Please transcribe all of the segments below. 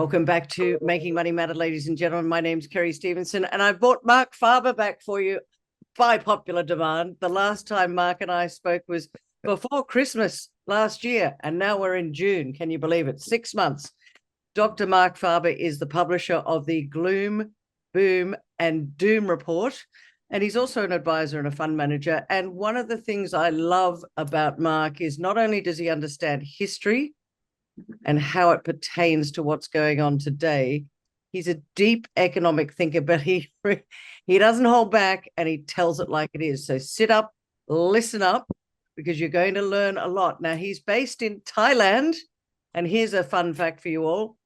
Welcome back to Making Money Matter, ladies and gentlemen. My name's Kerry Stevenson, and I brought Marc Faber back for you by popular demand. The last time Marc and I spoke was before Christmas last year, and now we're in June. Can you believe it? 6 months. Dr. Marc Faber is the publisher of the Gloom, Boom, and Doom Report, and he's also an advisor and a fund manager. And one of the things I love about Marc is not only does he understand history and how it pertains to what's going on today, he's a deep economic thinker, but he doesn't hold back and he tells it like it is. So sit up, listen up, because you're going to learn a lot. Now, he's based in Thailand, and here's a fun fact for you all.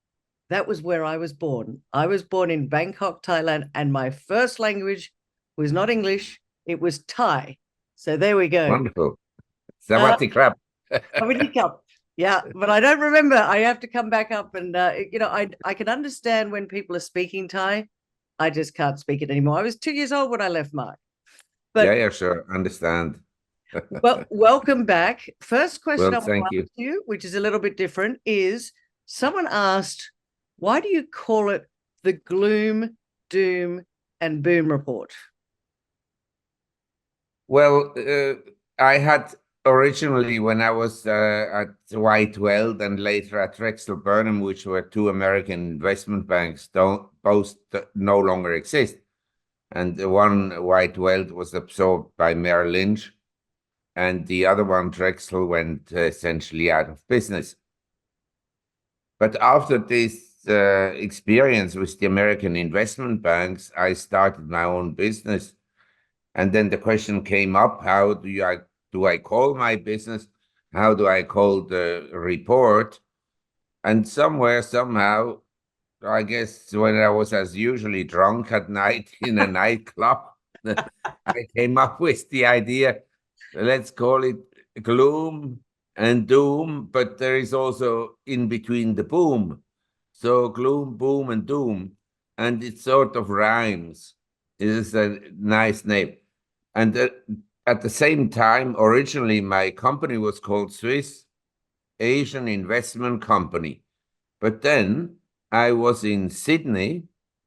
That was where I was born. I was born in Bangkok, Thailand, and my first language was not English, it was Thai. So there we go. Wonderful. Sawadee krap. Yeah, but I don't remember. I have to come back up and, I can understand when people are speaking Thai. I just can't speak it anymore. I was 2 years old when I left, Marc. But, yeah, sure. Understand. Well, welcome back. First question well, I want to ask you, which is a little bit different, is someone asked, why do you call it the Gloom, Doom, and Boom Report? Well, I had originally, when I was at Weld and later at Drexel, Burnham, which were two American investment banks, both no longer exist. And the one, Weld, was absorbed by Merrill Lynch, and the other one, Drexel, went essentially out of business. But after this experience with the American investment banks, I started my own business. And then the question came up, how do I call my business? How do I call the report? And somewhere, somehow, I guess when I was as usually drunk at night in a nightclub, I came up with the idea, let's call it Gloom and Doom, but there is also in between the boom. So Gloom, Boom, and Doom, and it sort of rhymes. It is a nice name. And at the same time, originally my company was called Swiss Asian Investment Company. But then I was in Sydney,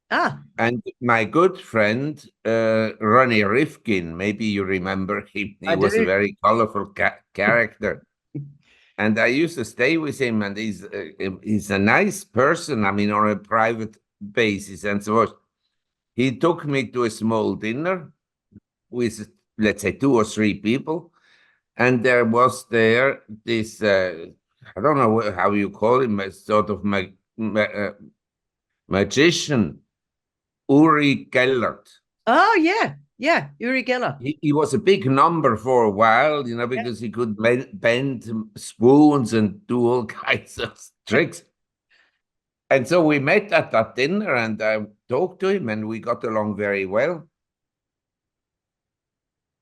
and my good friend, Ronnie Rifkin, maybe you remember him, he was a very colorful character. And I used to stay with him, and he's a nice person, I mean, on a private basis and so on. He took me to a small dinner with, let's say, 2 or 3 people. And there was this, I don't know how you call him, a sort of magician, Uri Gellert. Oh, yeah. Yeah, Uri Geller. He was a big number for a while, because he could bend spoons and do all kinds of tricks. And so we met at that dinner, and I talked to him, and we got along very well.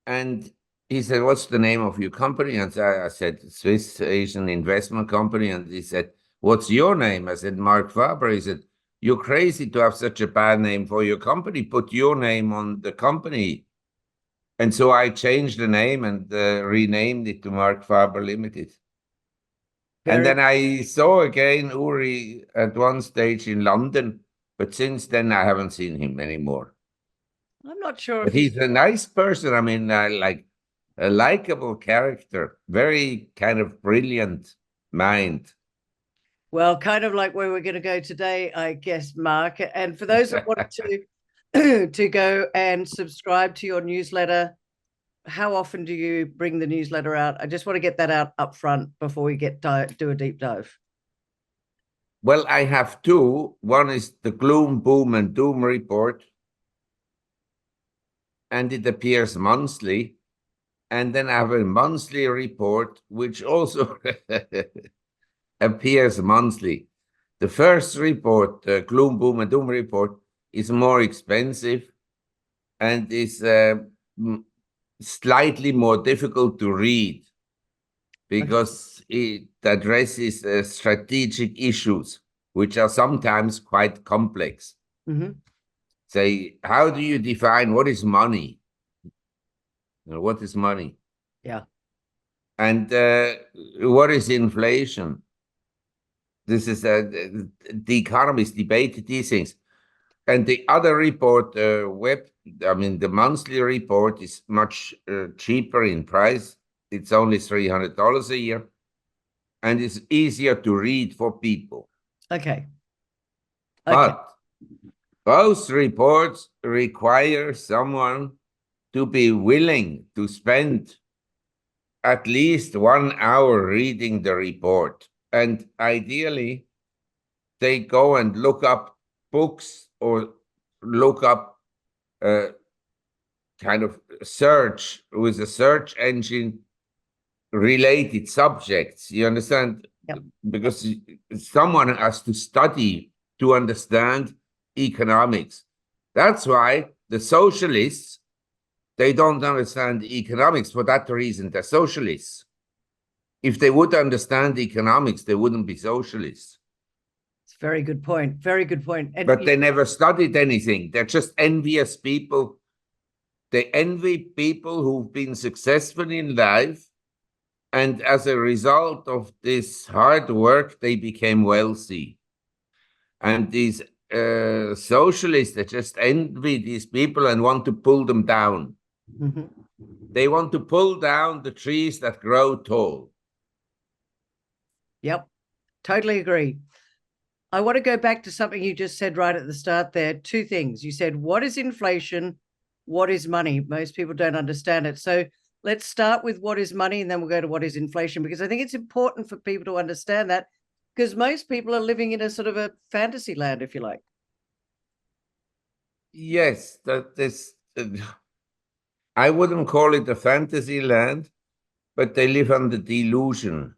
And he said, what's the name of your company? And I said, Swiss Asian Investment Company. And he said, what's your name? I said, Marc Faber. He said, you're crazy to have such a bad name for your company. Put your name on the company. And so I changed the name and renamed it to Marc Faber Limited. And then I saw again Uri at one stage in London, but since then I haven't seen him anymore. I'm not sure if he's a nice person. I mean, like a likable character, very kind of brilliant mind. Well, kind of like where we're going to go today, I guess, Marc. And for those that want to go and subscribe to your newsletter, how often do you bring the newsletter out? I just want to get that out up front before we do a deep dive. Well, I have 2. One is the Gloom, Boom, and Doom Report, and it appears monthly. And then I have a monthly report, which also appears monthly. The first report, the Gloom, Boom, and Doom Report, is more expensive and is slightly more difficult to read because it addresses strategic issues, which are sometimes quite complex. Say, how do you define what is money? What is money? Yeah. And what is inflation? This is the economists debate these things. And the other report, the monthly report is much cheaper in price. It's only $300 a year, and it's easier to read for people. Okay. But both reports require someone to be willing to spend at least 1 hour reading the report. And ideally, they go and look up books or look up kind of search with a search engine related subjects. You understand? Yep. Because someone has to study to understand economics. That's why the socialists, they don't understand economics for that reason. They're socialists. If they would understand economics, they wouldn't be socialists. It's a very good point. Very good point. And but they never studied anything. They're just envious people. They envy people who've been successful in life. And as a result of this hard work, they became wealthy. And these socialists, they just envy these people and want to pull them down. Mhm. They want to pull down the trees that grow tall. Yep, totally agree. I want to go back to something you just said right at the start there. Two things. You said, what is inflation? What is money? Most people don't understand it. So let's start with what is money, and then we'll go to what is inflation, because I think it's important for people to understand that, because most people are living in a sort of a fantasy land, if you like. Yes, I wouldn't call it a fantasy land, but they live on the delusion.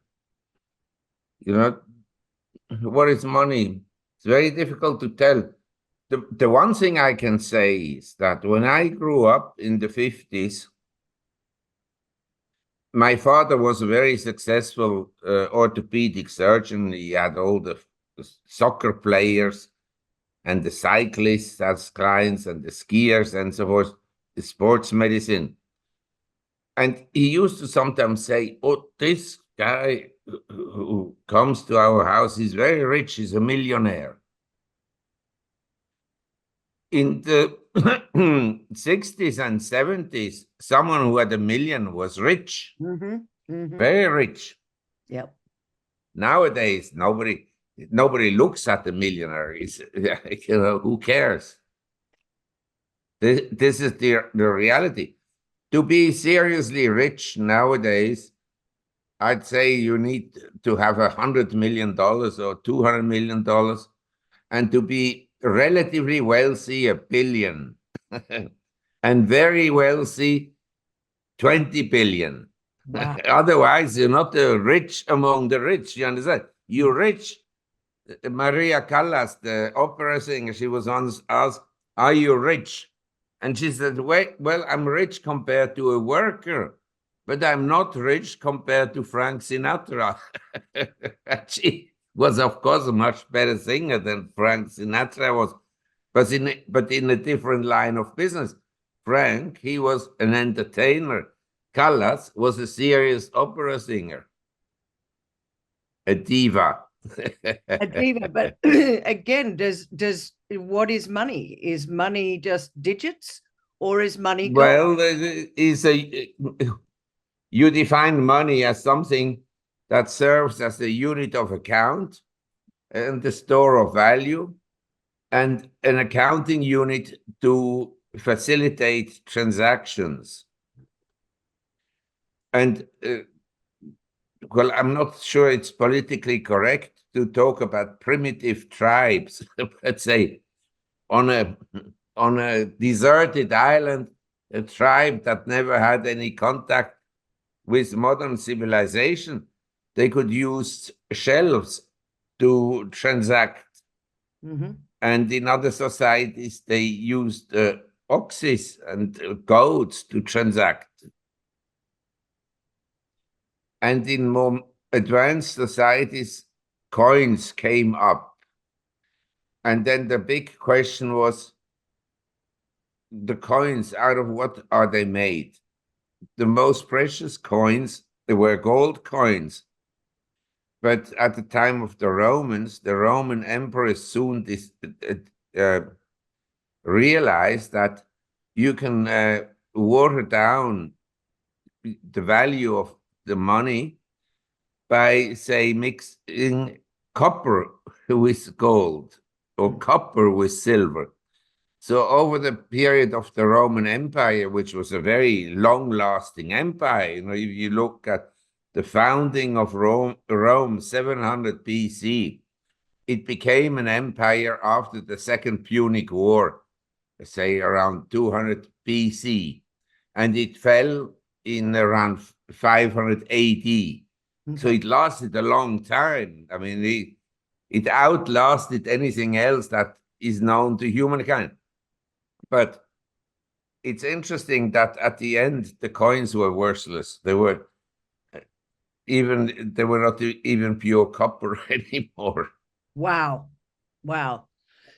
You know, what is money? It's very difficult to tell. The one thing I can say is that when I grew up in the 50s, my father was a very successful orthopedic surgeon. He had all the soccer players and the cyclists as clients and the skiers and so forth, the sports medicine. And he used to sometimes say, oh, this guy who comes to our house, he's very rich, he's a millionaire. In the 60s and 70s, someone who had $1 million was rich, very rich. Yep. Nowadays, nobody looks at the millionaire. Who cares? This is the reality. To be seriously rich nowadays, I'd say you need to have $100 million or $200 million, and to be relatively wealthy, $1 billion, and very wealthy, 20 billion. Wow. Otherwise, you're not rich among the rich. You understand? You're rich. Maria Callas, the opera singer, she was once asked, "Are you rich?" And she said, well, I'm rich compared to a worker, but I'm not rich compared to Frank Sinatra. She was, of course, a much better singer than Frank Sinatra was, but in a different line of business. Frank, he was an entertainer. Callas was a serious opera singer, a diva. A diva, but again, does what is money? Is money just digits, or is money gold? Well, you define money as something that serves as a unit of account and the store of value, and an accounting unit to facilitate transactions. And well, I'm not sure it's politically correct to talk about primitive tribes. Let's say on a deserted island, a tribe that never had any contact with modern civilization, they could use shelves to transact. And in other societies, they used oxes and goats to transact. And in more advanced societies, coins came up. And then the big question was, the coins, out of what are they made? The most precious coins, they were gold coins. But at the time of the Romans, the Roman emperors soon realized that you can water down the value of the money by, say, mixing copper with gold or copper with silver. So over the period of the Roman Empire, which was a very long-lasting empire, if you look at the founding of Rome 700 BC, it became an empire after the Second Punic War, say around 200 BC, and it fell in around 500 AD. So it lasted a long time. I mean, it outlasted anything else that is known to humankind. But it's interesting that at the end, the coins were worthless. They were not even pure copper anymore. Wow. Wow.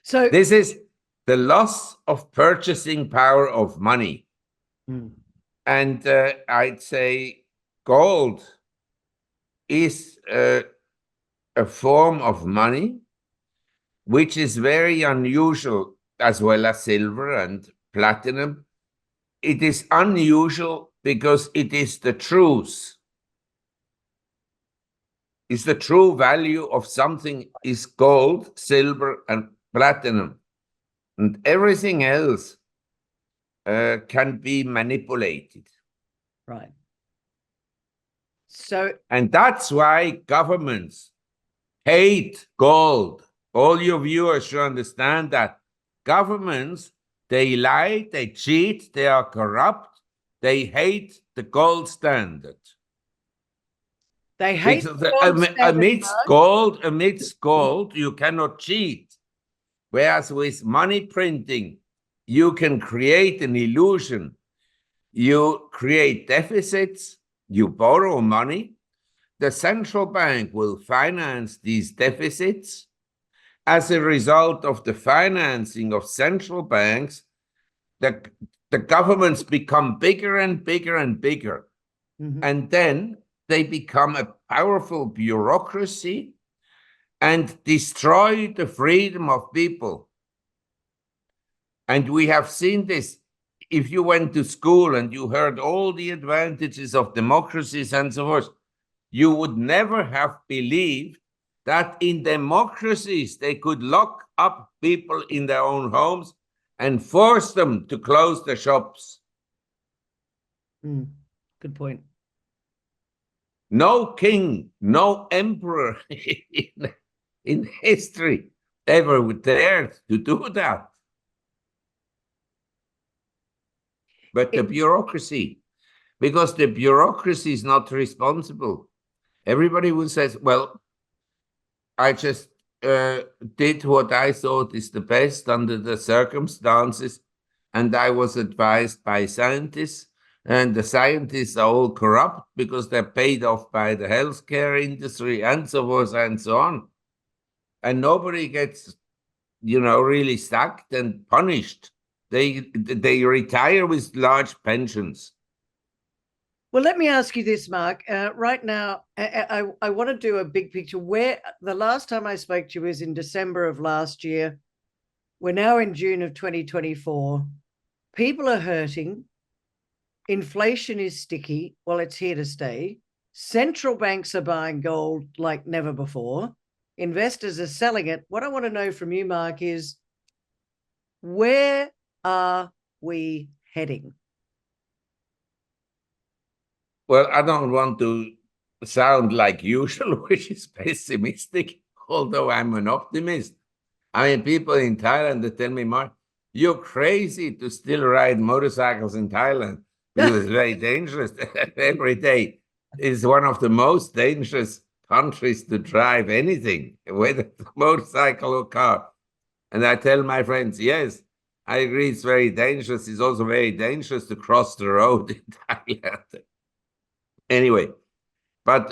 So this is the loss of purchasing power of money. And I'd say gold is a form of money which is very unusual, as well as silver and platinum. It is unusual because it is the truth. It's the true value of something is gold, silver, and platinum. And everything else can be manipulated. Right. So, and that's why governments hate gold. All your viewers should understand that governments, they lie, they cheat, they are corrupt, they hate the gold standard. They hate because the gold standard, amidst gold, you cannot cheat. Whereas with money printing, you can create an illusion. You create deficits, you borrow money. The central bank will finance these deficits. As a result of the financing of central banks, the governments become bigger and bigger and bigger. And then they become a powerful bureaucracy and destroy the freedom of people. And we have seen this. If you went to school and you heard all the advantages of democracies and so forth, you would never have believed that in democracies they could lock up people in their own homes and force them to close the shops. Good point. No king, no emperor in history ever dared to do that. But the bureaucracy, because the bureaucracy is not responsible. Everybody will say, well, I just did what I thought is the best under the circumstances, and I was advised by scientists, and the scientists are all corrupt because they're paid off by the healthcare industry and so forth and so on. And nobody gets, really sacked and punished. They retire with large pensions. Well, let me ask you this, Marc. Right now, I want to do a big picture. Where the last time I spoke to you was in December of last year. We're now in June of 2024. People are hurting. Inflation is sticky. Well, it's here to stay. Central banks are buying gold like never before. Investors are selling it. What I want to know from you, Marc, is where are we heading? Well, I don't want to sound like usual, which is pessimistic, although I'm an optimist. I mean, people in Thailand, they tell me, Marc, you're crazy to still ride motorcycles in Thailand because it's very dangerous. Every day is one of the most dangerous countries to drive anything, whether it's a motorcycle or car. And I tell my friends, yes, I agree it's very dangerous. It's also very dangerous to cross the road in Thailand. Anyway, but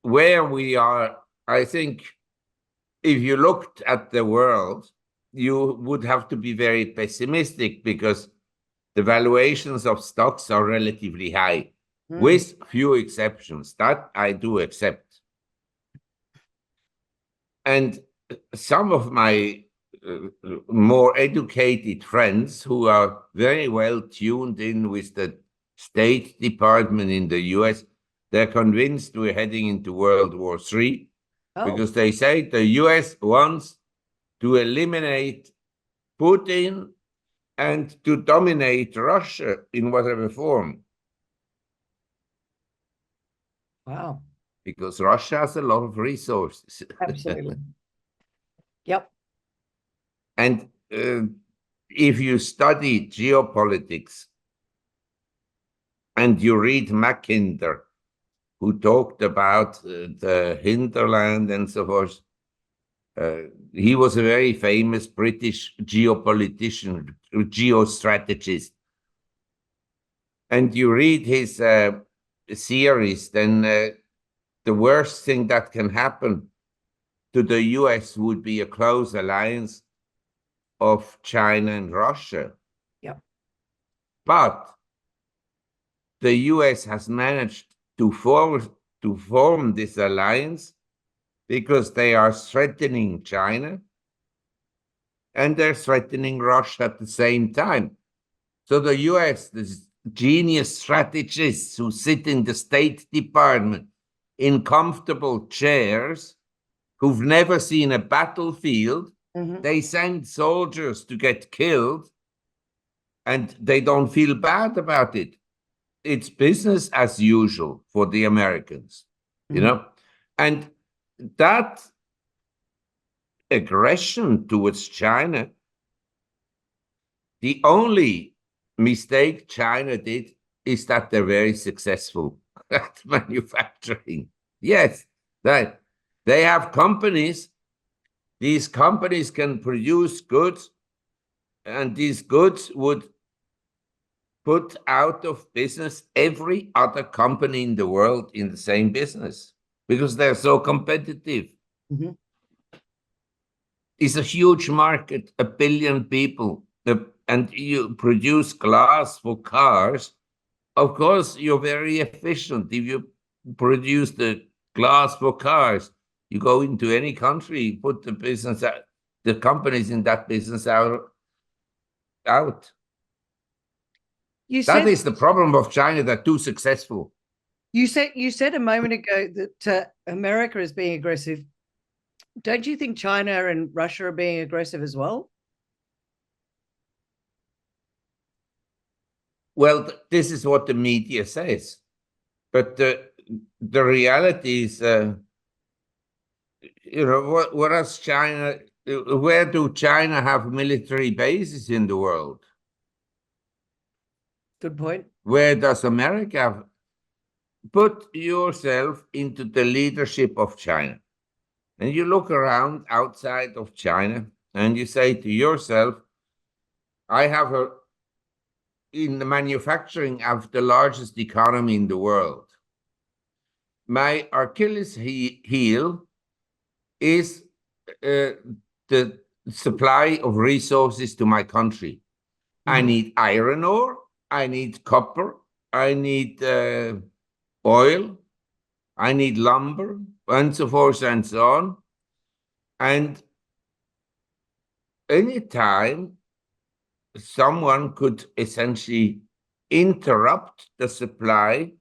where we are, I think if you looked at the world, you would have to be very pessimistic because the valuations of stocks are relatively high. with few exceptions. That I do accept. And some of my more educated friends who are very well tuned in with the State Department in the US, they're convinced we're heading into World War III because they say the US wants to eliminate Putin and to dominate Russia in whatever form. Wow. Because Russia has a lot of resources. Absolutely. Yep. And if you study geopolitics and you read Mackinder, who talked about the hinterland and so forth, he was a very famous British geopolitician, geostrategist. And you read his series, then the worst thing that can happen to the US would be a close alliance of China and Russia. Yep. But the US has managed to form this alliance because they are threatening China and they're threatening Russia at the same time. So the US, the genius strategists who sit in the State Department in comfortable chairs, who've never seen a battlefield, they send soldiers to get killed and they don't feel bad about it. It's business as usual for the Americans, you know? And that aggression towards China, the only mistake China did is that they're very successful at manufacturing. Yes, that they have companies. These companies can produce goods, and these goods would put out of business every other company in the world in the same business because they're so competitive. It's a huge market, 1 billion people, and you produce glass for cars. Of course, you're very efficient. If you produce the glass for cars, you go into any country, put the business out, the companies in that business out. That is the problem of China. They're too successful. You said a moment ago that America is being aggressive. Don't you think China and Russia are being aggressive as well? Well, this is what the media says. But the reality is, what does China, where do China have military bases in the world? Good point. Where does America have? Put yourself into the leadership of China. And you look around outside of China and you say to yourself, in the manufacturing, I have the largest economy in the world. My Achilles heel is the supply of resources to my country. I need iron ore, I need copper, I need oil, I need lumber, and so forth and so on. And anytime someone could essentially interrupt the supply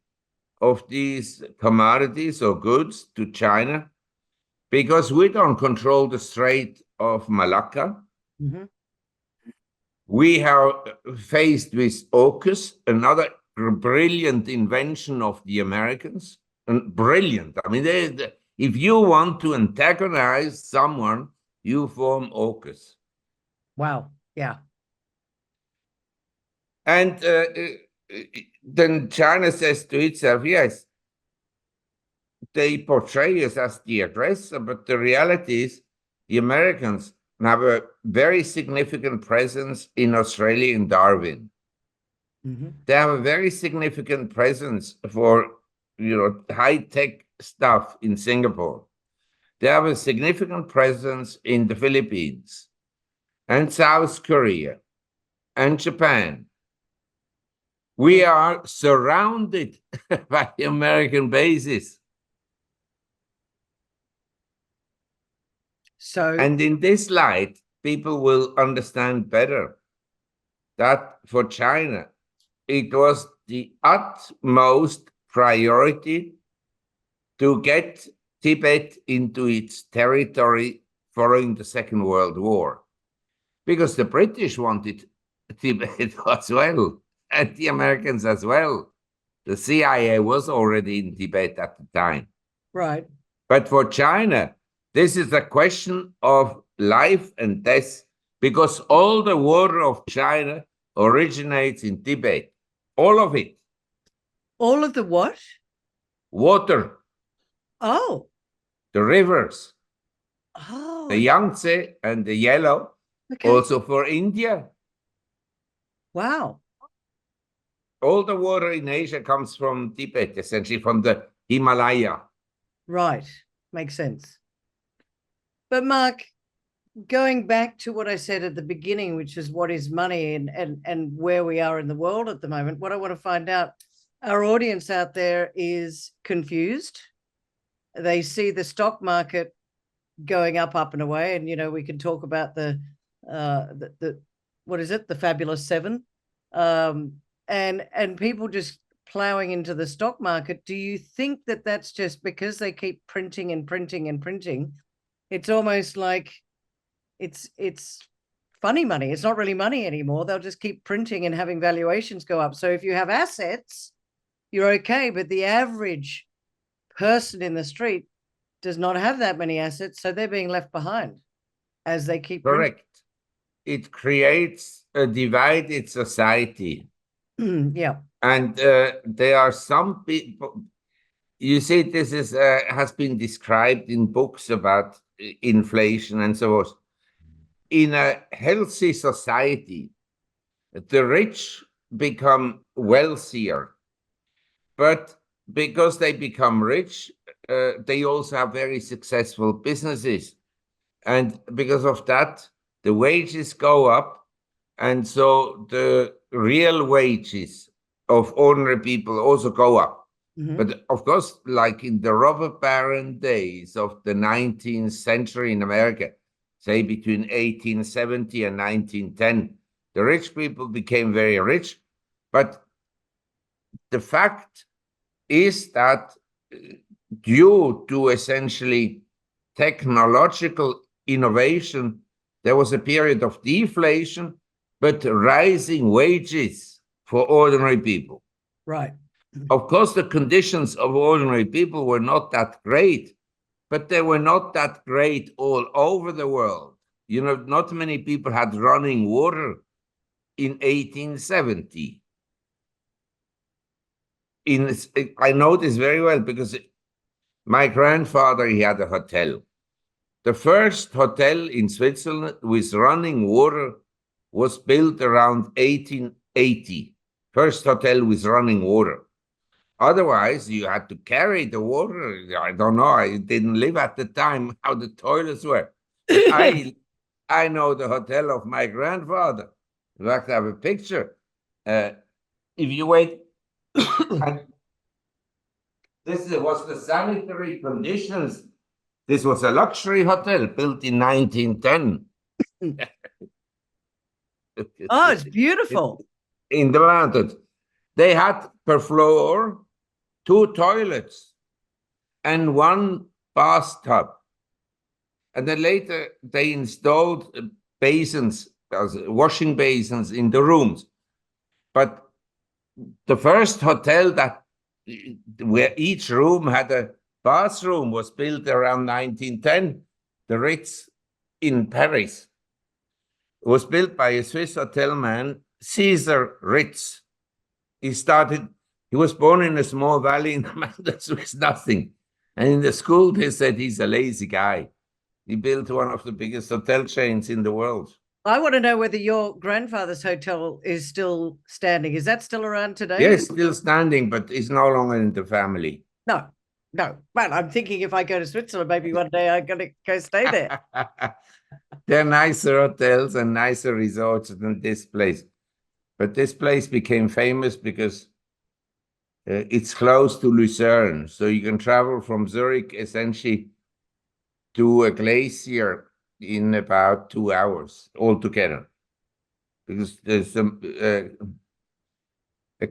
of these commodities or goods to China, because we don't control the Strait of Malacca. We are faced with AUKUS, another brilliant invention of the Americans. And brilliant. I mean, if you want to antagonize someone, you form AUKUS. Wow. Yeah. And then China says to itself, yes, they portray us as the aggressor, but the reality is the Americans have a very significant presence in Australia and Darwin. They have a very significant presence for high-tech stuff in Singapore. They have a significant presence in the Philippines and South Korea and Japan. We are surrounded by American bases. So, And in this light, people will understand better that for China, it was the utmost priority to get Tibet into its territory following the Second World War, because the British wanted Tibet as well, and the Americans as well. The CIA was already in Tibet at the time. right. But for China, this is a question of life and death, because all the water of China originates in Tibet. All of it. All of the what? Water, Oh, the rivers, oh, the Yangtze and the Yellow, okay. also for India. Wow. All the water in Asia comes from Tibet, essentially from the Himalaya. Right. Makes sense. But Mark, going back to what I said at the beginning, which is what is money and where we are in the world at the moment, what I want to find out, our audience out there is confused. They see the stock market going up and away, and we can talk about the what is it, the fabulous seven, and people just plowing into the stock market. Do you think that that's just because they keep printing and printing and printing? It's almost like it's funny money. It's not really money anymore. They'll just keep printing and having valuations go up. So if you have assets, you're okay, but the average person in the street does not have that many assets, so they're being left behind as they keep printing. Correct. It creates a divided society. Yeah. And there are some people, you see, this is has been described in books about inflation and so on. In a healthy society, the rich become wealthier, but because they become rich, they also have very successful businesses. And because of that, the wages go up. And so the real wages of ordinary people also go up. Mm-hmm. But of course, like in the robber baron days of the 19th century in America, say between 1870 and 1910, the rich people became very rich. But the fact is that due to essentially technological innovation, there was a period of deflation, but rising wages for ordinary people. Right. Of course, the conditions of ordinary people were not that great, but they were not that great all over the world. Not many people had running water in 1870. I know this very well because my grandfather, he had a hotel. The first hotel in Switzerland with running water was built around 1880. First hotel with running water. Otherwise, you had to carry the water. I don't know. I didn't live at the time how the toilets were. I know the hotel of my grandfather. In fact, I have a picture. If you wait, this was the sanitary conditions. This was a luxury hotel built in 1910. Oh, it's beautiful. In the mountains. They had per floor 2 toilets and 1 bathtub. And then later they installed basins, washing basins in the rooms. But the first hotel where each room had a bathroom was built around 1910, the Ritz in Paris. It was built by a Swiss hotel man, Caesar Ritz. He was born in a small valley in the mountains with nothing. And in the school, they said he's a lazy guy. He built one of the biggest hotel chains in the world. I want to know whether your grandfather's hotel is still standing. Is that still around today? Yes, still standing, but it's no longer in the family. No. Well, I'm thinking if I go to Switzerland, maybe one day I'm going to go stay there. There are nicer hotels and nicer resorts than this place. But this place became famous because it's close to Lucerne. So you can travel from Zurich essentially to a glacier in about 2 hours altogether. Because there's a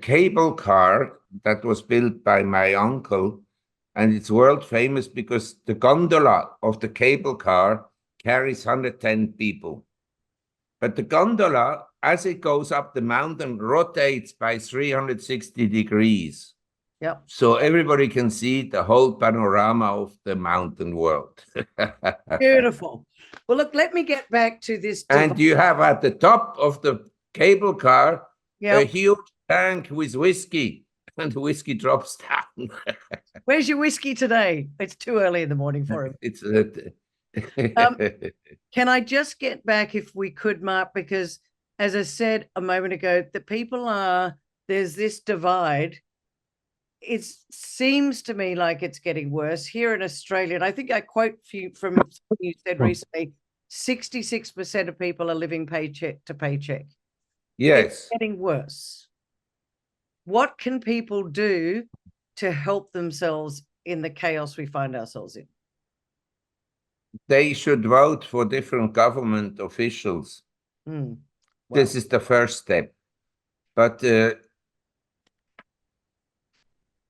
cable car that was built by my uncle, and it's world famous because the gondola of the cable car carries 110 people. But the gondola, as it goes up the mountain, rotates by 360 degrees. Yep. So everybody can see the whole panorama of the mountain world. Beautiful. Well, look, let me get back to this. And you have at the top of the cable car a Yep. huge tank with whiskey, and the whiskey drops down. Where's your whiskey today? It's too early in the morning for him. It's Can I just get back, if we could, Marc, because as I said a moment ago, the people there's this divide. It seems to me like it's getting worse here in Australia. And I think I quote from something you said recently, 66% of people are living paycheck to paycheck. Yes. It's getting worse. What can people do to help themselves in the chaos we find ourselves in? They should vote for different government officials. Well, this is the first step. But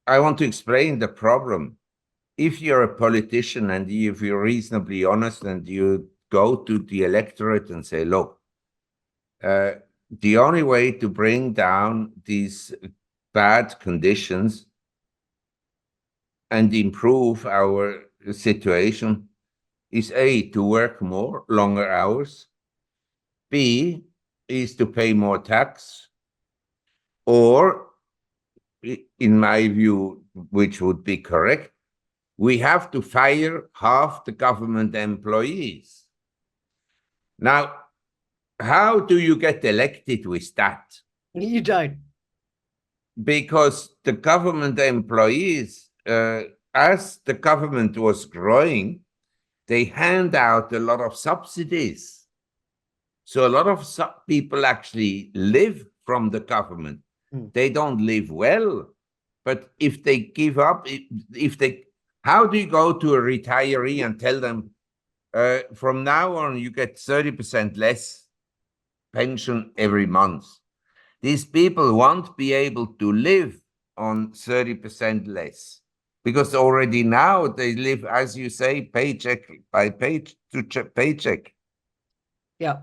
I want to explain the problem. If you're a politician and if you're reasonably honest and you go to the electorate and say, look, the only way to bring down these bad conditions and improve our situation is A, to work more, longer hours. B, is to pay more tax. Or, in my view, which would be correct, we have to fire half the government employees. Now, how do you get elected with that? You don't. Because the government employees, as the government was growing, they hand out a lot of subsidies. So a lot of people actually live from the government. They don't live well. But if they give up, how do you go to a retiree and tell them, from now on, you get 30% less pension every month? These people won't be able to live on 30% less, because already now they live, as you say, paycheck by paycheck. Yeah.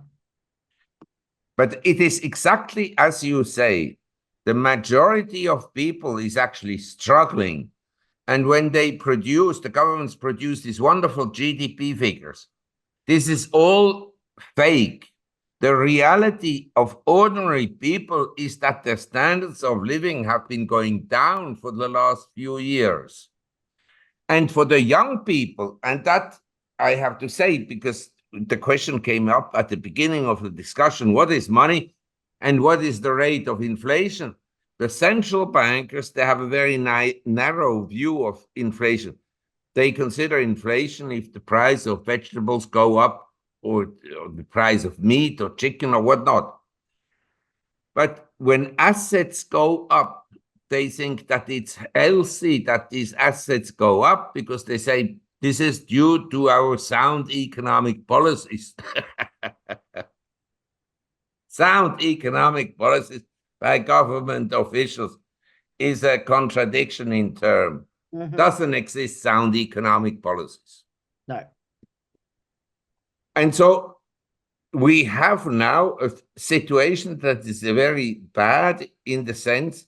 But it is exactly as you say, the majority of people is actually struggling. And when they produce, the governments produce these wonderful GDP figures, this is all fake. The reality of ordinary people is that their standards of living have been going down for the last few years. And for the young people, and that I have to say, because the question came up at the beginning of the discussion, what is money and what is the rate of inflation? The central bankers, they have a very narrow view of inflation. They consider inflation if the price of vegetables go up, or the price of meat or chicken or whatnot. But when assets go up, they think that it's healthy that these assets go up, because they say this is due to our sound economic policies. Sound economic policies by government officials is a contradiction in term. Doesn't exist sound economic policies. No. And so we have now a situation that is very bad in the sense,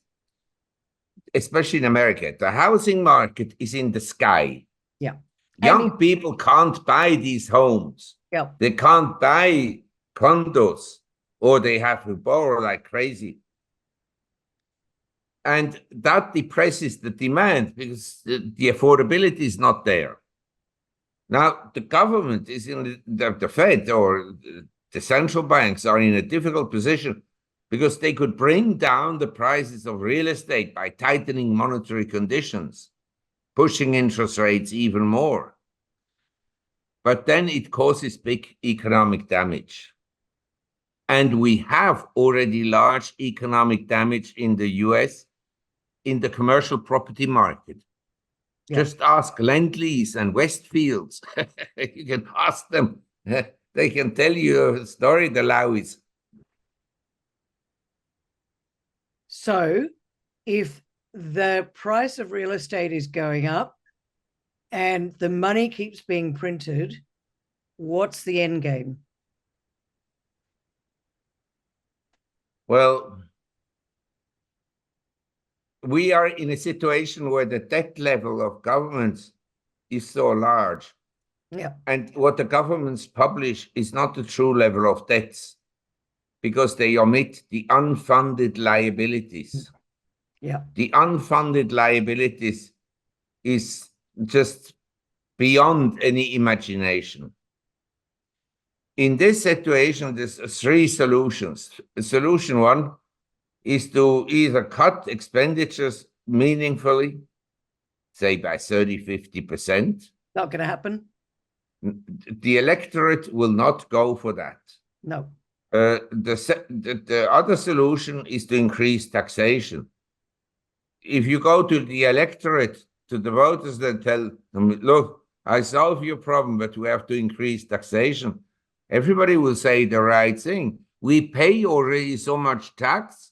especially in America, the housing market is in the sky. Yeah. Young people can't buy these homes. Yeah. They can't buy condos, or they have to borrow like crazy. And that depresses the demand because the affordability is not there. Now, the government is in the Fed, or the central banks are in a difficult position, because they could bring down the prices of real estate by tightening monetary conditions, pushing interest rates even more. But then it causes big economic damage. And we have already large economic damage in the US in the commercial property market. Yeah. Just ask Lend-Lease and Westfields. You can ask them. They can tell you a story, the Lowies. So if the price of real estate is going up and the money keeps being printed, what's the end game? Well, we are in a situation where the debt level of governments is so large. Yeah. And what the governments publish is not the true level of debts because they omit the unfunded liabilities. Yeah. The unfunded liabilities is just beyond any imagination. In this situation, there's three solutions. Solution one is to either cut expenditures meaningfully, say by 30, 50%. Not going to happen. The electorate will not go for that. No. The other solution is to increase taxation. If you go to the electorate, to the voters, then tell them, look, I solve your problem, but we have to increase taxation. Everybody will say the right thing. We pay already so much tax,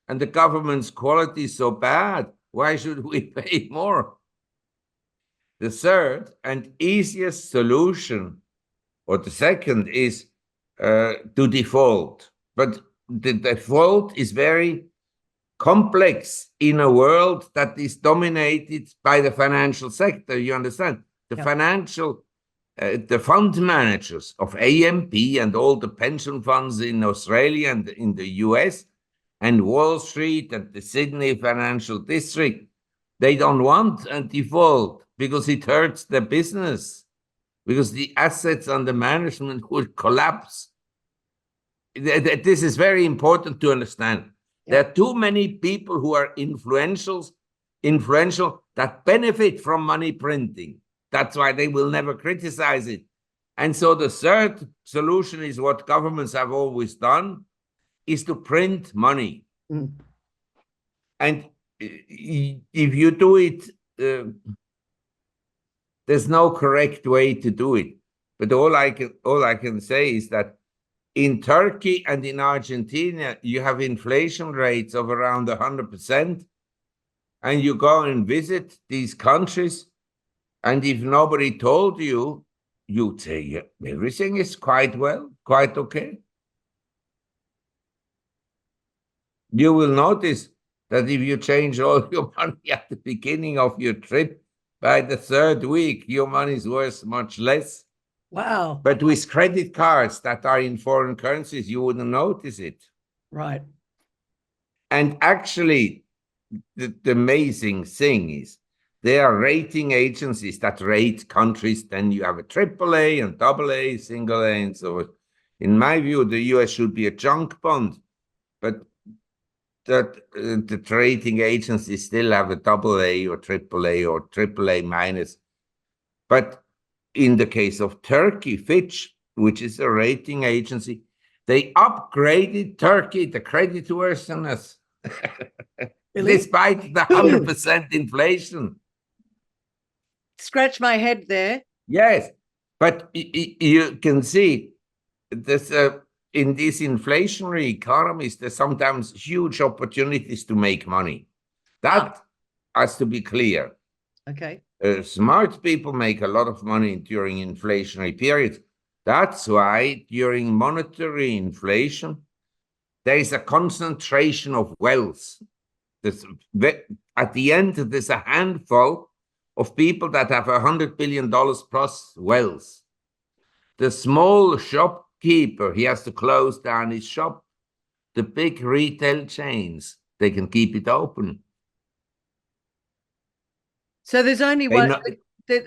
and the government's quality is so bad. Why should we pay more? The third and easiest solution, or the second, is to default. But the default is very complex in a world that is dominated by the financial sector. You understand? The financial, the fund managers of AMP and all the pension funds in Australia and in the US and Wall Street and the Sydney Financial District, they don't want a default because it hurts their business, because the assets under management would collapse. This is very important to understand. There are too many people who are influential that benefit from money printing. That's why they will never criticize it. And so the third solution is what governments have always done, is to print money. Mm. And if you do it, there's no correct way to do it. But all I can say is that in Turkey and in Argentina, you have inflation rates of around 100%. And you go and visit these countries, and if nobody told you, you'd say, yeah, everything is quite well, quite okay. You will notice that if you change all your money at the beginning of your trip, by the third week, your money is worth much less. Wow. But with credit cards that are in foreign currencies, you wouldn't notice it. Right. And actually, the amazing thing is there are rating agencies that rate countries. Then you have a AAA and AA, single A, and so on. In my view, the US should be a junk bond, but that the rating agencies still have a AA or AAA or AAA minus. But in the case of Turkey, Fitch, which is a rating agency, they upgraded Turkey, the creditworthiness, despite the 100% inflation. Scratch my head there. Yes, but you can see this in these inflationary economies, there's sometimes huge opportunities to make money. That has to be clear. Okay. Smart people make a lot of money during inflationary periods. That's why during monetary inflation, there is a concentration of wealth. At the end, there's a handful of people that have $100 billion plus wealth. The small shopkeeper, he has to close down his shop. The big retail chains, they can keep it open. So there's only one.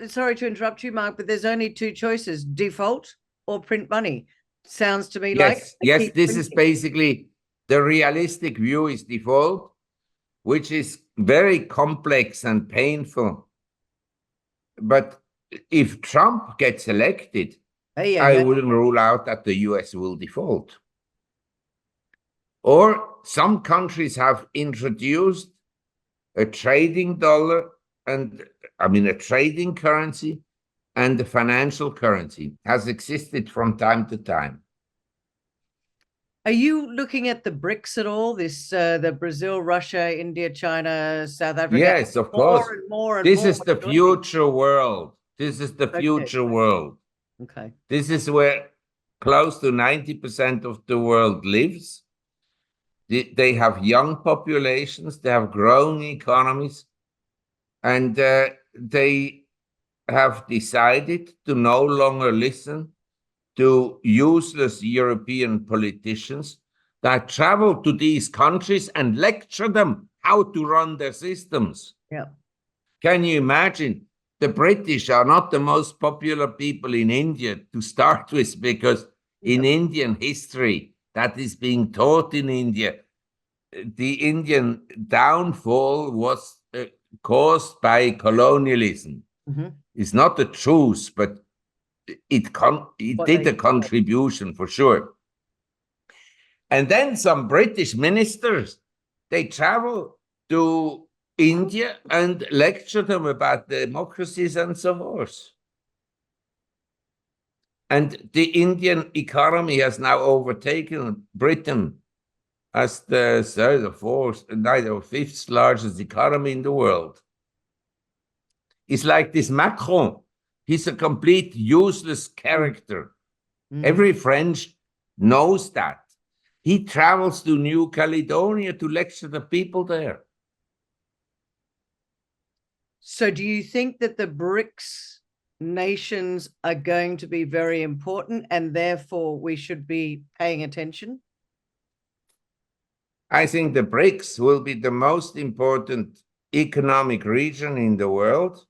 Sorry to interrupt you, Mark, but there's only two choices: default or print money. Sounds to me like yes. This is basically the realistic view is default, which is very complex and painful. But if Trump gets elected, I wouldn't rule out that the US will default. Or some countries have introduced a trading dollar and, a trading currency, and the financial currency has existed from time to time. Are you looking at the BRICS at all? This the Brazil, Russia, India, China, South Africa. Yes, of course. More and more and this more. is the future world. This is the future world. Okay. This is where close to 90% of the world lives. They have young populations, they have growing economies, and they have decided to no longer listen to useless European politicians that travel to these countries and lecture them how to run their systems. Yeah. Can you imagine? The British are not the most popular people in India to start with, because in Indian history, that is being taught in India, the Indian downfall was caused by colonialism. It's not the truth, but it did a contribution for sure. And then some British ministers, they travel to India and lecture them about democracies and so forth. And the Indian economy has now overtaken Britain as the third or fourth, neither or fifth largest economy in the world. It's like this Macron. He's a complete useless character. Every French knows that. He travels to New Caledonia to lecture the people there. So do you think that the BRICS nations are going to be very important and therefore we should be paying attention? I think the BRICS will be the most important economic region in the world.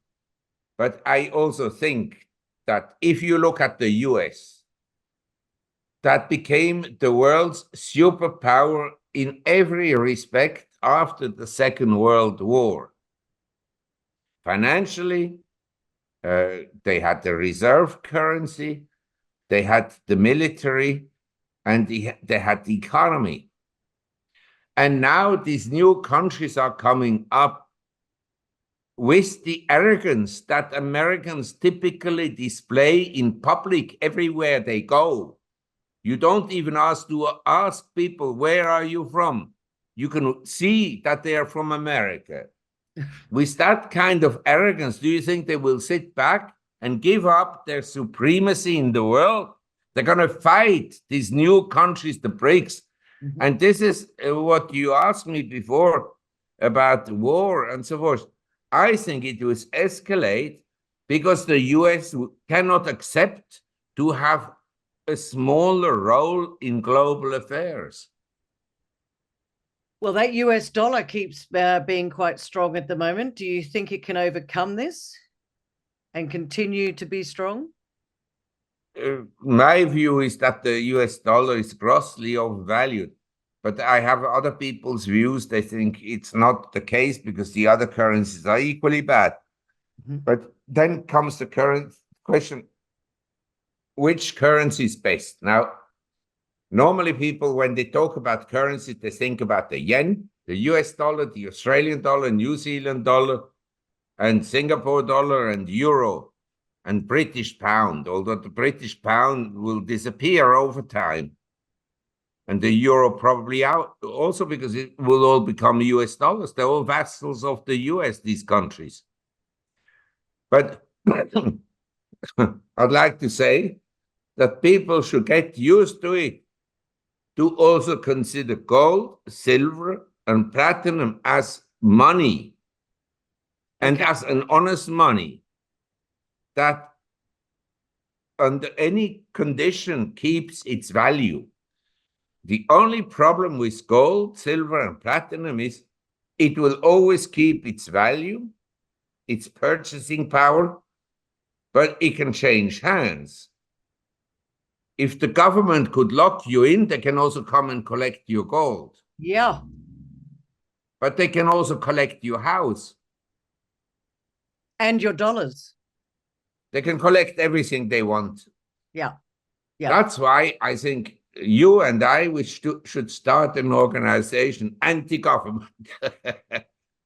But I also think that if you look at the US, that became the world's superpower in every respect after the Second World War. Financially, they had the reserve currency, they had the military, and they had the economy. And now these new countries are coming up with the arrogance that Americans typically display in public everywhere they go. You don't even ask people, where are you from? You can see that they are from America. With that kind of arrogance, do you think they will sit back and give up their supremacy in the world? They're going to fight these new countries, the BRICS. And this is what you asked me before about war and so forth. I think it will escalate because the US cannot accept to have a smaller role in global affairs. Well, that US dollar keeps being quite strong at the moment. Do you think it can overcome this and continue to be strong? My view is that the US dollar is grossly overvalued, but I have other people's views. They think it's not the case because the other currencies are equally bad. But then comes the current question, which currency is best? Now, normally people, when they talk about currencies, they think about the yen, the US dollar, the Australian dollar, New Zealand dollar, and Singapore dollar, and euro, and British pound, although the British pound will disappear over time. And the euro probably out also because it will all become US dollars. They're all vassals of the US, these countries. But I'd like to say that people should get used to it, to also consider gold, silver, and platinum as money, and as an honest money that under any condition keeps its value. The only problem with gold, silver, and platinum is it will always keep its value, its purchasing power, but it can change hands. If the government could lock you in, they can also come and collect your gold. Yeah. But they can also collect your house. And your dollars. They can collect everything they want. Yeah. Yeah. That's why I think you and I, which should start an organization, anti-government,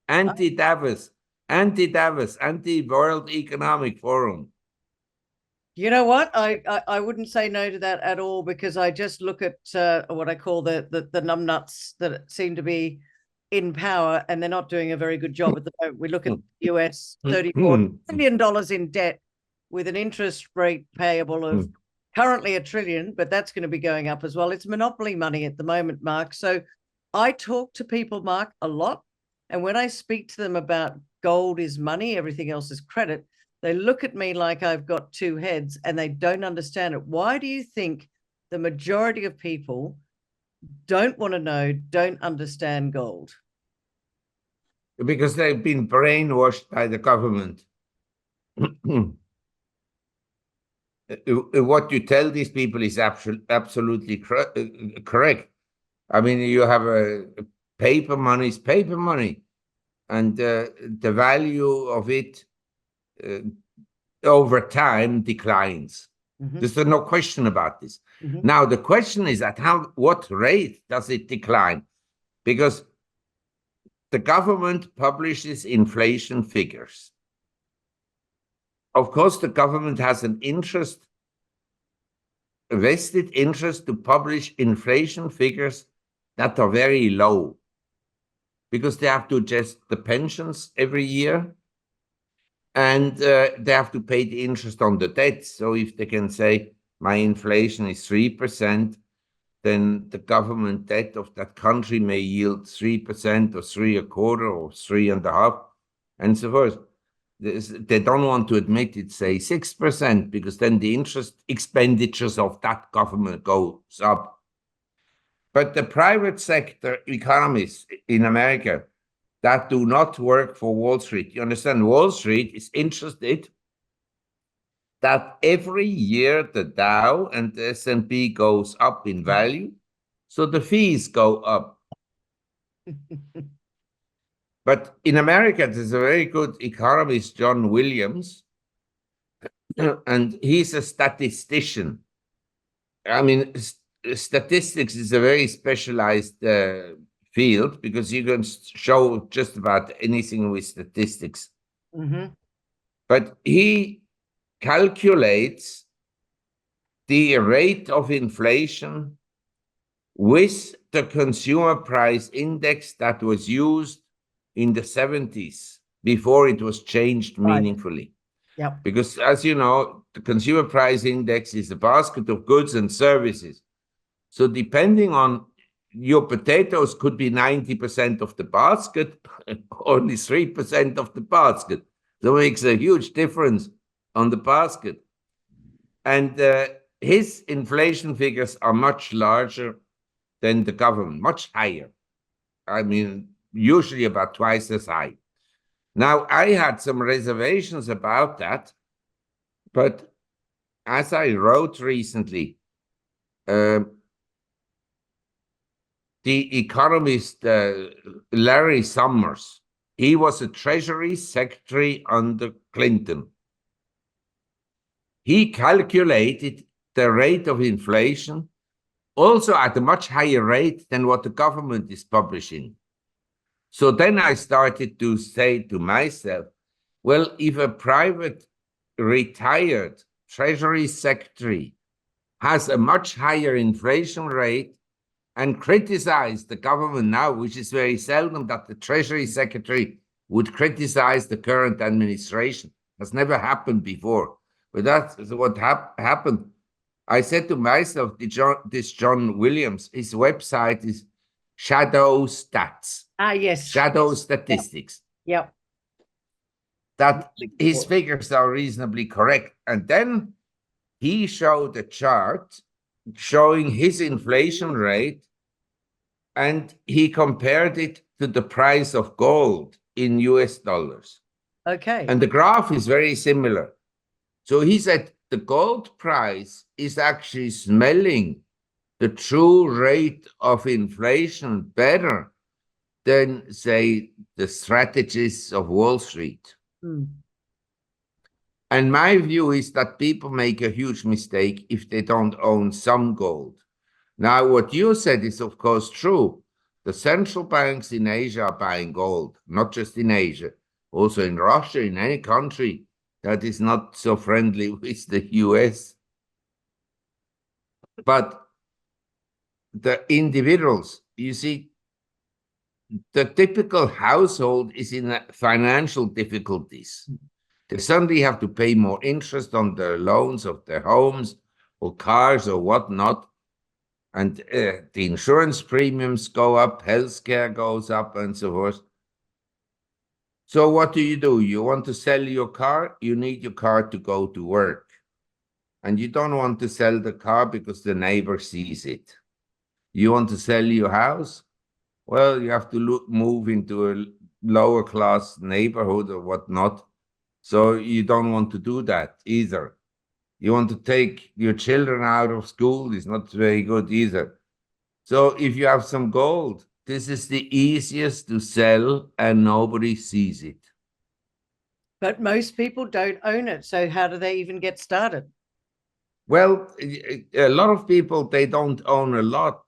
anti-Davos, anti-World Economic Forum. You know what? I wouldn't say no to that at all, because I just look at what I call the numbnuts that seem to be in power, and they're not doing a very good job at the moment. We look at US $34 billion in debt with an interest rate payable of currently $1 trillion, but that's going to be going up as well. It's monopoly money at the moment, Mark. So I talk to people, Mark, a lot. And when I speak to them about gold is money, everything else is credit, they look at me like I've got two heads and they don't understand it. Why do you think the majority of people don't want to know, don't understand gold? Because they've been brainwashed by the government. What you tell these people is absolutely correct. I mean, you have a paper money is paper money, and the value of it over time declines. There's no question about this. Now, the question is at what rate does it decline? Because the government publishes inflation figures. Of course, the government has an interest, a vested interest, to publish inflation figures that are very low, because they have to adjust the pensions every year, and they have to pay the interest on the debt. So if they can say my inflation is 3%, then the government debt of that country may yield 3% or 3.25% or 3.5%, and so forth. They don't want to admit it, say 6%, because then the interest expenditures of that government goes up. But the private sector economists in America that do not work for Wall Street, you understand, Wall Street is interested that every year the Dow and the S&P goes up in value, so the fees go up. But in America, there's a very good economist, John Williams, and he's a statistician. I mean, statistics is a very specialized field, because you can show just about anything with statistics. But he calculates the rate of inflation with the consumer price index that was used in the 70s, before it was changed meaningfully. Yeah. Because, as you know, the consumer price index is a basket of goods and services. So depending on your potatoes could be 90% of the basket, only 3% of the basket. So it makes a huge difference on the basket. And his inflation figures are much larger than the government, much higher. I mean, usually about twice as high. Now, I had some reservations about that, but as I wrote recently, the economist Larry Summers, he was a Treasury Secretary under Clinton. He calculated the rate of inflation also at a much higher rate than what the government is publishing. So then I started to say to myself, well, if a private retired Treasury Secretary has a much higher inflation rate and criticize the government now, which is very seldom that the Treasury Secretary would criticize the current administration. Has never happened before. But that's what happened. I said to myself, this John Williams, his website is Shadow Stats. Yes. Shadow Statistics. Yep. That his figures are reasonably correct. And then he showed a chart showing his inflation rate, and he compared it to the price of gold in US dollars. Okay. And the graph is very similar. So he said the gold price is actually smelling the true rate of inflation better than, say, the strategists of Wall Street. And my view is that people make a huge mistake if they don't own some gold. Now, what you said is, of course, true. The central banks in Asia are buying gold, not just in Asia, also in Russia, in any country that is not so friendly with the US. But the individuals, you see, the typical household is in financial difficulties. They suddenly have to pay more interest on their loans of their homes or cars or whatnot. And the insurance premiums go up, healthcare goes up, and so forth. So what do? You want to sell your car? You need your car to go to work. And you don't want to sell the car because the neighbor sees it. You want to sell your house? Well, you have to move into a lower class neighborhood or whatnot. So you don't want to do that either. You want to take your children out of school, it's not very good either. So if you have some gold, this is the easiest to sell and nobody sees it. But most people don't own it. So how do they even get started? Well, a lot of people, they don't own a lot.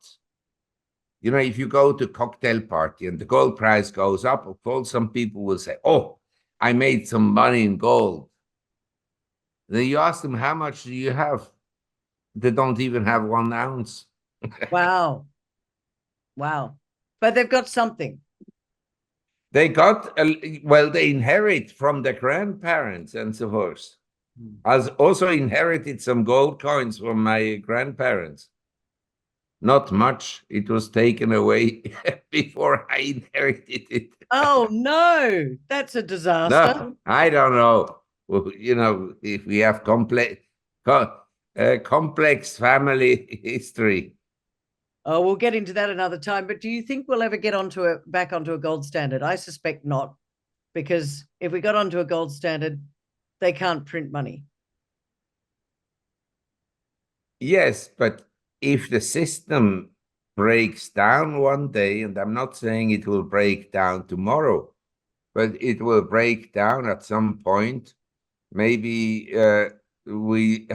You know, if you go to a cocktail party and the gold price goes up, of course, some people will say, oh, I made some money in gold. Then you ask them, how much do you have? They don't even have 1 ounce. Wow. Wow. But they've got something. They got, well, they inherit from their grandparents and so forth. I also inherited some gold coins from my grandparents. Not much. It was taken away before I inherited it. Oh, no. That's a disaster. No, I don't know. Well, you know, if we have complex family history. Oh, we'll get into that another time. But do you think we'll ever get back onto a gold standard? I suspect not, because if we got onto a gold standard, they can't print money. Yes, but if the system breaks down one day, and I'm not saying it will break down tomorrow, but it will break down at some point. Maybe we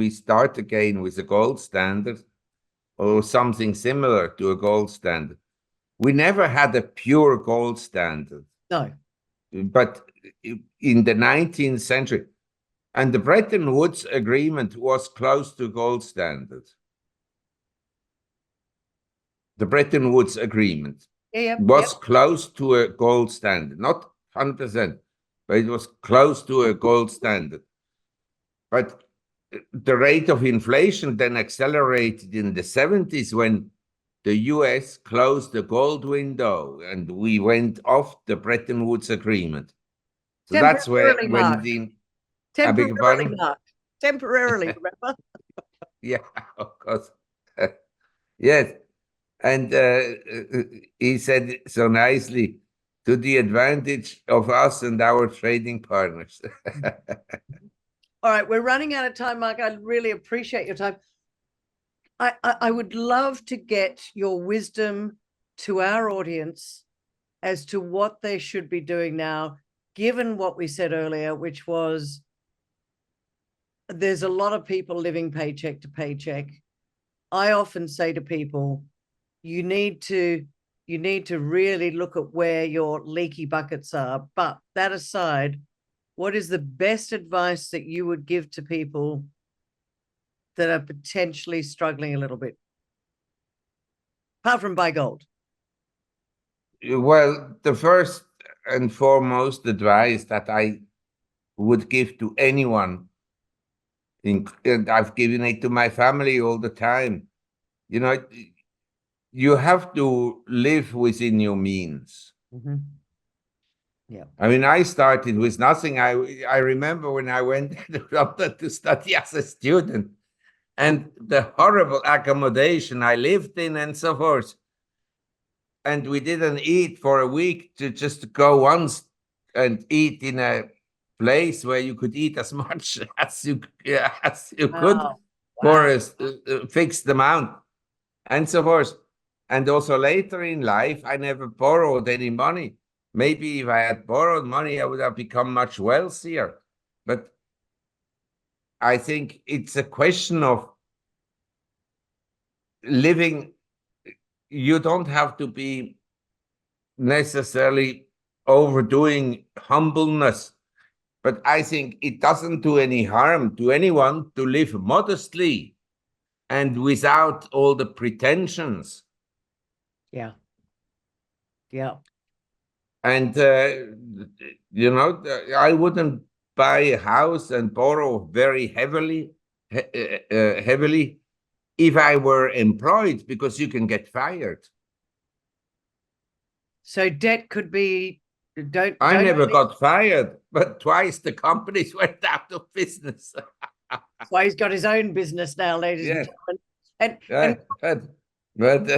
start again with a gold standard or something similar to a gold standard. We never had a pure gold standard. No. But in the 19th century, and the Bretton Woods Agreement was close to gold standard. The Bretton Woods Agreement was close to a gold standard, not 100%, but it was close to a gold standard. But the rate of inflation then accelerated in the 70s when the US closed the gold window and we went off the Bretton Woods Agreement. So that's where when the temporarily, remember? Yeah, of course. Yes. And he said so nicely, to the advantage of us and our trading partners. All right, we're running out of time, Mark. I really appreciate your time. I would love to get your wisdom to our audience as to what they should be doing now, given what we said earlier, which was there's a lot of people living paycheck to paycheck. I often say to people, you need to really look at where your leaky buckets are. But that aside, what is the best advice that you would give to people that are potentially struggling a little bit, apart from buy gold? Well, the first and foremost advice that I would give to anyone, and I've given it to my family all the time, you know, you have to live within your means. Mm-hmm. Yeah. I mean, I started with nothing. I remember when I went to London to study as a student, and the horrible accommodation I lived in and so forth. And we didn't eat for a week, to just go once and eat in a place where you could eat as much as you could for a fixed amount and so forth. And also later in life, I never borrowed any money. Maybe if I had borrowed money, I would have become much wealthier. But I think it's a question of living, you don't have to be necessarily overdoing humbleness, but I think it doesn't do any harm to anyone to live modestly and without all the pretensions. Yeah. Yeah. And, I wouldn't buy a house and borrow very heavily if I were employed, because you can get fired. So debt could be, I don't never only, got fired, but twice the companies went out of business. well, he's got his own business now, ladies and Yeah, gentlemen. yeah, but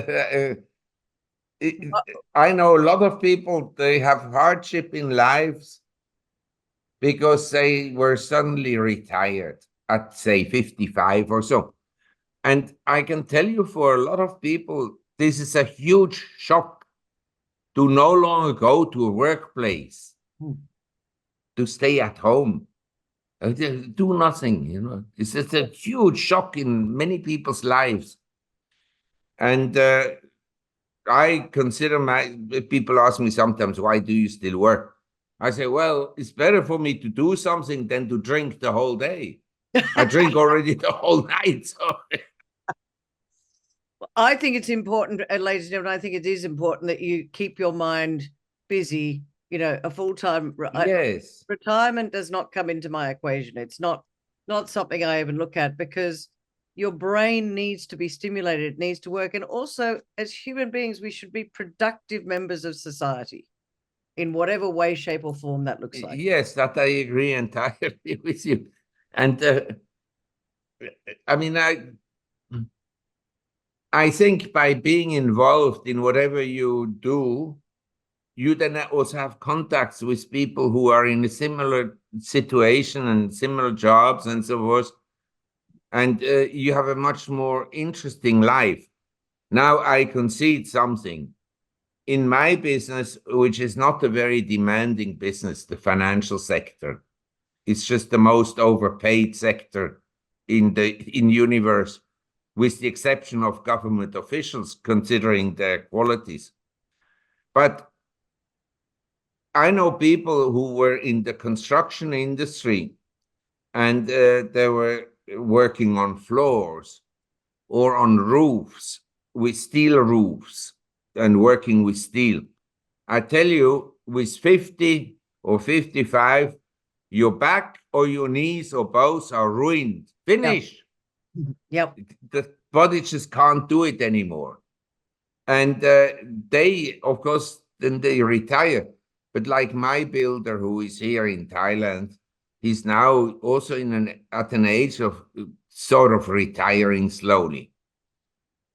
Uh, I know a lot of people, they have hardship in lives because they were suddenly retired at, say, 55 or so. And I can tell you, for a lot of people, this is a huge shock to no longer go to a workplace, to stay at home, do nothing. It's just a huge shock in many people's lives. And I consider people ask me sometimes, why do you still work? I say, well, it's better for me to do something than to drink the whole day. I drink already the whole night. So. I think it's important, ladies and gentlemen, I think it is important that you keep your mind busy, a full-time Yes. retirement does not come into my equation. It's not something I even look at, because your brain needs to be stimulated, it needs to work. And also, as human beings, we should be productive members of society in whatever way, shape, or form that looks like. Yes, that I agree entirely with you. And I mean, I think by being involved in whatever you do, you then also have contacts with people who are in a similar situation and similar jobs and so forth. And you have a much more interesting life. Now, I concede something. In my business, which is not a very demanding business, the financial sector, it's just the most overpaid sector in universe, with the exception of government officials, considering their qualities. But I know people who were in the construction industry, and they were working on floors or on roofs, with steel roofs, and working with steel. I tell you, with 50 or 55, your back or your knees or both are ruined. Finish. Yep. The body just can't do it anymore. And they, of course, then they retire. But like my builder, who is here in Thailand, he's now also at an age of sort of retiring slowly.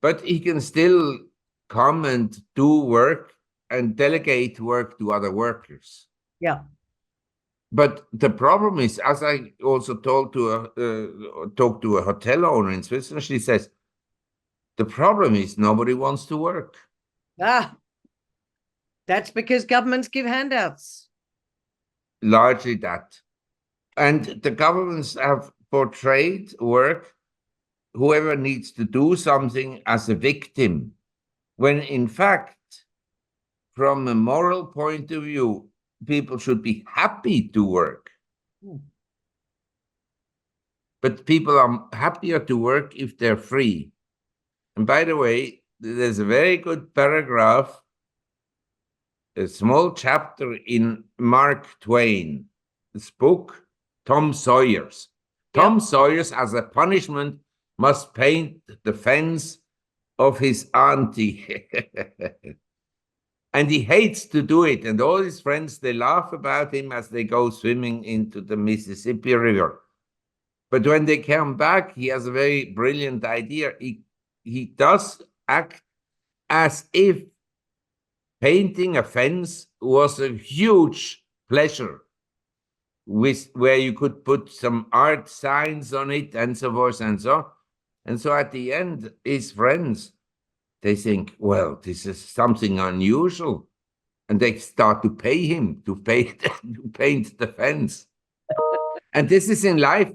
But he can still come and do work and delegate work to other workers. Yeah. But the problem is, as I also talked to a hotel owner in Switzerland, she says, the problem is nobody wants to work. That's because governments give handouts. Largely that. And the governments have portrayed work, whoever needs to do something, as a victim, when in fact, from a moral point of view, people should be happy to work. But people are happier to work if they're free. And by the way, there's a very good paragraph, a small chapter in Mark Twain's book, Tom Sawyer's. Tom Sawyer's, as a punishment, must paint the fence of his auntie. And he hates to do it. And all his friends, they laugh about him as they go swimming into the Mississippi River. But when they come back, he has a very brilliant idea. He does act as if painting a fence was a huge pleasure, where you could put some art signs on it and so forth and so on. And so at the end, his friends, they think, well, this is something unusual. And they start to pay him to paint the fence. And this is in life.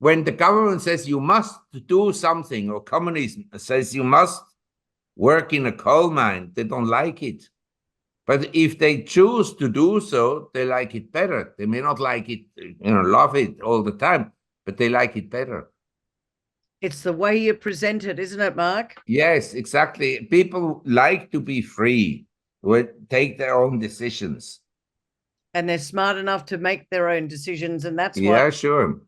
when the government says you must do something, or communism says you must work in a coal mine, they don't like it. But if they choose to do so, they like it better. They may not like it, love it all the time, but they like it better. It's the way you present it, isn't it, Mark? Yes, exactly. People like to be free, take their own decisions. And they're smart enough to make their own decisions. And that's Yeah, why sure.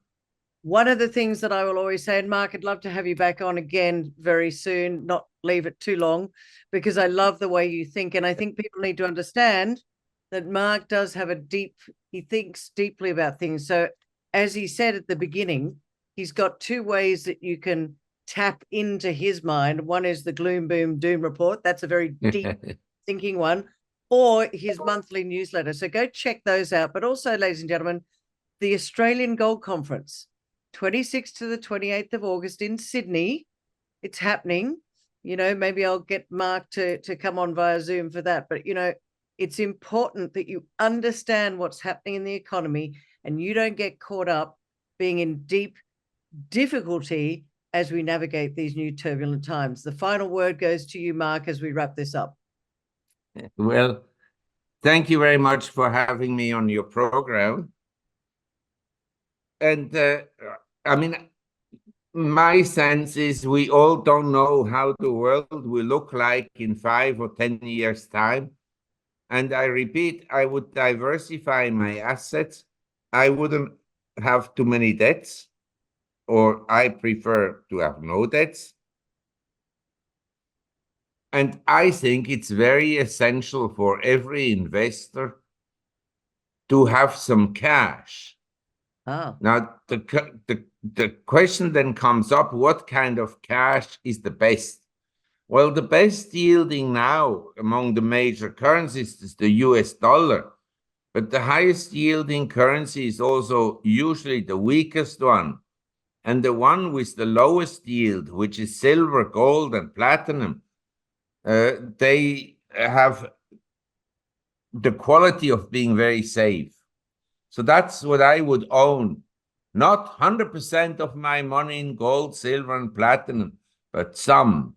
one of the things that I will always say, and Mark, I'd love to have you back on again very soon, not leave it too long, because I love the way you think. And I think people need to understand that Mark does have he thinks deeply about things. So as he said at the beginning, he's got two ways that you can tap into his mind. One is the Gloom Boom Doom Report. That's a very deep thinking one, or his monthly newsletter. So go check those out. But also, ladies and gentlemen, the Australian Gold Conference, 26th to the 28th of August in Sydney. It's happening. Maybe I'll get Mark to come on via Zoom for that. But, it's important that you understand what's happening in the economy and you don't get caught up being in deep difficulty as we navigate these new turbulent times. The final word goes to you, Mark, as we wrap this up. Well, thank you very much for having me on your program. And my sense is we all don't know how the world will look like in 5 or 10 years' time. And I repeat, I would diversify my assets. I wouldn't have too many debts, or I prefer to have no debts. And I think it's very essential for every investor to have some cash. Oh. Now, the question then comes up, what kind of cash is the best? Well, the best yielding now among the major currencies is the US dollar, but the highest yielding currency is also usually the weakest one. And the one with the lowest yield, which is silver, gold, and platinum, they have the quality of being very safe. So that's what I would own. Not 100% of my money in gold, silver, and platinum, but some.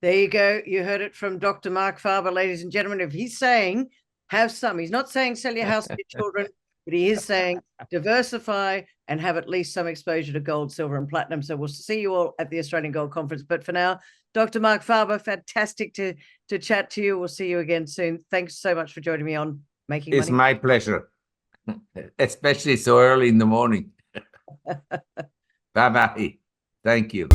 There you go. You heard it from Dr. Marc Faber, ladies and gentlemen. If he's saying have some, he's not saying sell your house to your children, but he is saying diversify and have at least some exposure to gold, silver, and platinum. So we'll see you all at the Australian Gold Conference. But for now, Dr. Marc Faber, fantastic to chat to you. We'll see you again soon. Thanks so much for joining me on Making Money. It's my pleasure, especially so early in the morning. Bye-bye. Thank you.